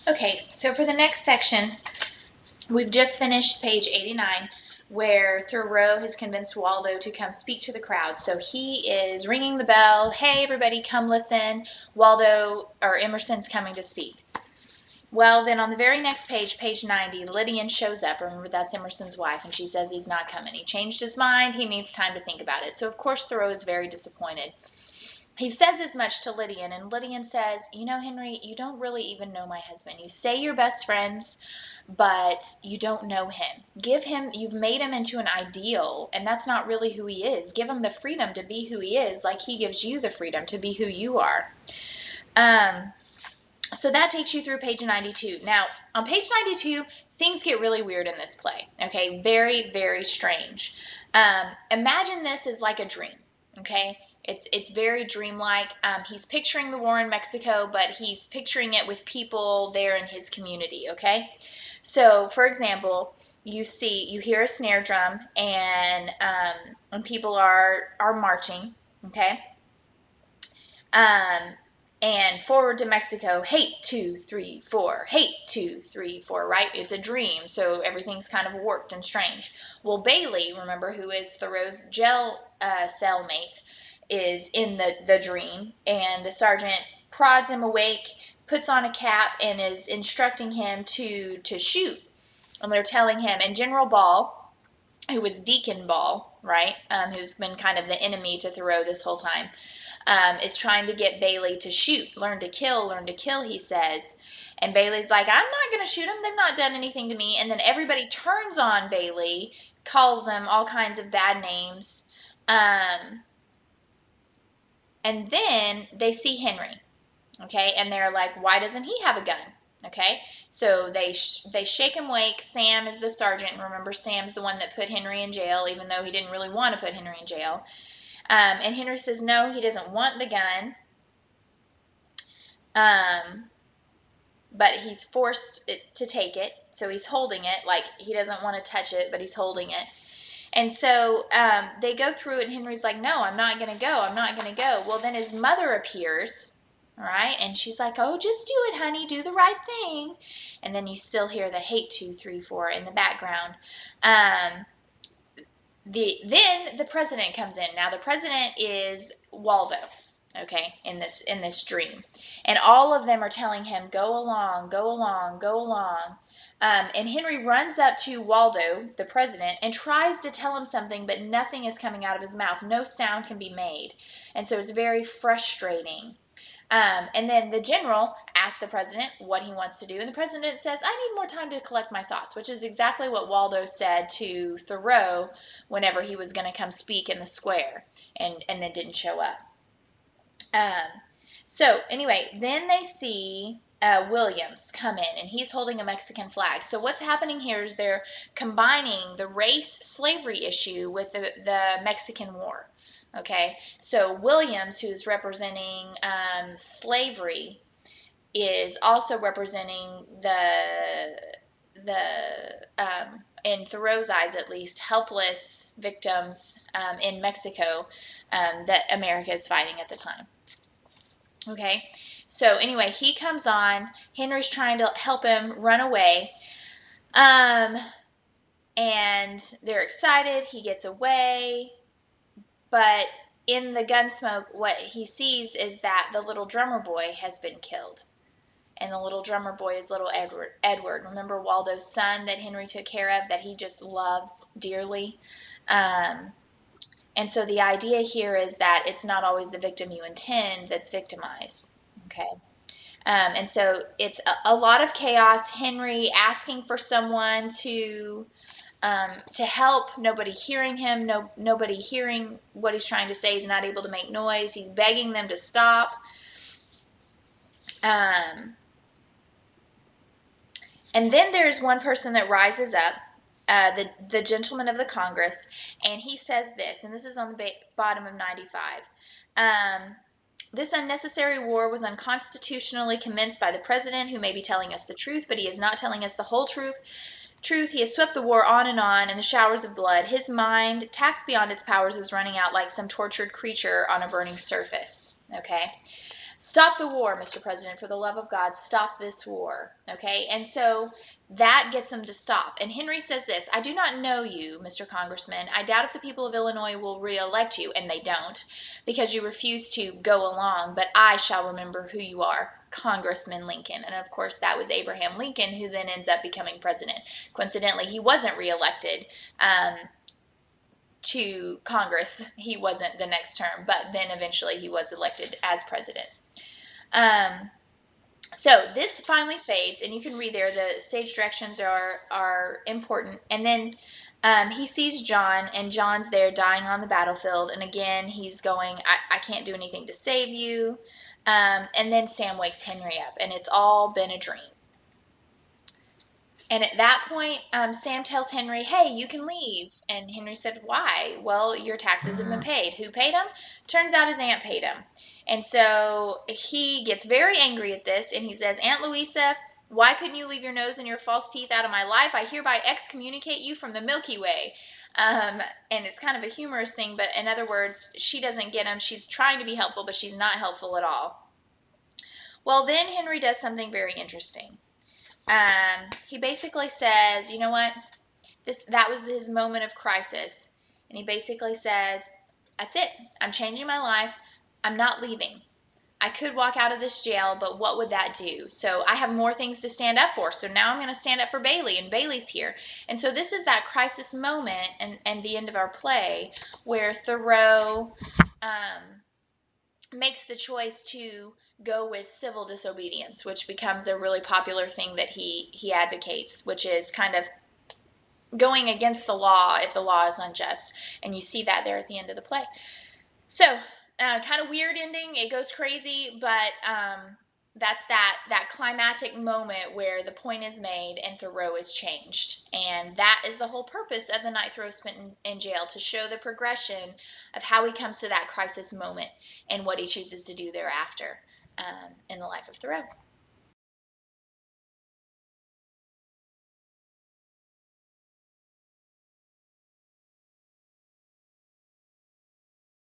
Okay, so for the next section, we've just finished page 89, where Thoreau has convinced Waldo to come speak to the crowd. So he is ringing the bell. Hey, everybody, come listen. Waldo, or Emerson's coming to speak. Well, then on the very next page, page 90, Lydian shows up. Remember, that's Emerson's wife, and she says he's not coming. He changed his mind. He needs time to think about it. So, of course, Thoreau is very disappointed. He says as much to Lydian, and Lydian says, you know, Henry, you don't really even know my husband. You say you're best friends, but you don't know him. You've made him into an ideal, and that's not really who he is. Give him the freedom to be who he is, like he gives you the freedom to be who you are. So that takes you through page 92. Now, on page 92, things get really weird in this play, okay? Very, very strange. Imagine this as like a dream, okay? It's very dreamlike. He's picturing the war in Mexico, but he's picturing it with people there in his community, okay? So, for example, you hear a snare drum, and people are marching, okay? And forward to Mexico, hate 2, 3, 4, hate 2, 3, 4, right? It's a dream, so everything's kind of warped and strange. Well, Bailey, remember, who is Thoreau's jail cellmate, is in the dream, and the sergeant prods him awake, puts on a cap, and is instructing him to shoot. And they're telling him, and General Ball, who was Deacon Ball, right, who's been kind of the enemy to Thoreau this whole time, is trying to get Bailey to shoot. Learn to kill, he says. And Bailey's like, I'm not going to shoot them. They've not done anything to me. And then everybody turns on Bailey, calls him all kinds of bad names. And then they see Henry, okay? And they're like, why doesn't he have a gun? Okay, so they shake him awake. Sam is the sergeant. And remember, Sam's the one that put Henry in jail, even though he didn't really want to put Henry in jail. And Henry says no, he doesn't want the gun. But he's forced to take it. So he's holding it, like he doesn't want to touch it, but he's holding it. And so they go through it, and Henry's like, no, I'm not going to go. I'm not going to go. Well, then his mother appears, right? And she's like, oh, just do it, honey. Do the right thing. And then you still hear the hate 2, 3, 4 in the background. Then the president comes in. Now, the president is Waldo, okay, in this dream. And all of them are telling him, go along, go along, go along. And Henry runs up to Waldo, the president, and tries to tell him something, but nothing is coming out of his mouth. No sound can be made. And so it's very frustrating. And then the general asks the president what he wants to do, and the president says, I need more time to collect my thoughts, which is exactly what Waldo said to Thoreau whenever he was going to come speak in the square and then didn't show up. So anyway, then they see Williams come in, and he's holding a Mexican flag. So what's happening here is they're combining the race slavery issue with the Mexican War. Okay, so Williams, who's representing slavery, is also representing the in Thoreau's eyes at least, helpless victims in Mexico that America is fighting at the time. Okay, so anyway, he comes on. Henry's trying to help him run away. And they're excited. He gets away. But in the gunsmoke, what he sees is that the little drummer boy has been killed. And the little drummer boy is little Edward. Remember Waldo's son that Henry took care of, that he just loves dearly? And so the idea here is that it's not always the victim you intend that's victimized. Okay. And so it's a lot of chaos. Henry asking for someone to help, nobody hearing him, nobody hearing what he's trying to say. He's not able to make noise. He's begging them to stop. And then there's one person that rises up, the gentleman of the Congress, and he says this, and this is on the bottom of 95. This unnecessary war was unconstitutionally commenced by the president, who may be telling us the truth, but he is not telling us the whole truth. He has swept the war on in the showers of blood. His mind, taxed beyond its powers, is running out like some tortured creature on a burning surface. Okay. Stop the war, Mr. President, for the love of God, stop this war. Okay, and so that gets them to stop. And Henry says this: I do not know you, Mr. Congressman. I doubt if the people of Illinois will re-elect you, and they don't, because you refuse to go along, but I shall remember who you are, Congressman Lincoln. And of course, that was Abraham Lincoln, who then ends up becoming president. Coincidentally, he wasn't re-elected to Congress. He wasn't the next term, but then eventually he was elected as president. So this finally fades, and you can read there, the stage directions are important. And then he sees John, and John's there dying on the battlefield. And again, he's going, I can't do anything to save you. And then Sam wakes Henry up, and it's all been a dream. And at that point, Sam tells Henry, hey, you can leave. And Henry said, why? Well, your taxes have been paid. Who paid them? Turns out his aunt paid him. And so he gets very angry at this, and he says, Aunt Louisa, why couldn't you leave your nose and your false teeth out of my life? I hereby excommunicate you from the Milky Way. And it's kind of a humorous thing, but in other words, she doesn't get him. She's trying to be helpful, but she's not helpful at all. Well, then Henry does something very interesting. He basically says, you know what? That was his moment of crisis. And he basically says, that's it. I'm changing my life. I'm not leaving. I could walk out of this jail, but what would that do? So I have more things to stand up for. So now I'm going to stand up for Bailey, and Bailey's here. And so this is that crisis moment and the end of our play where Thoreau makes the choice to go with civil disobedience, which becomes a really popular thing that he advocates, which is kind of going against the law if the law is unjust. And you see that there at the end of the play. So kind of weird ending. It goes crazy, but that's that climactic moment where the point is made and Thoreau is changed. And that is the whole purpose of the night Thoreau spent in jail, to show the progression of how he comes to that crisis moment and what he chooses to do thereafter in the life of Thoreau.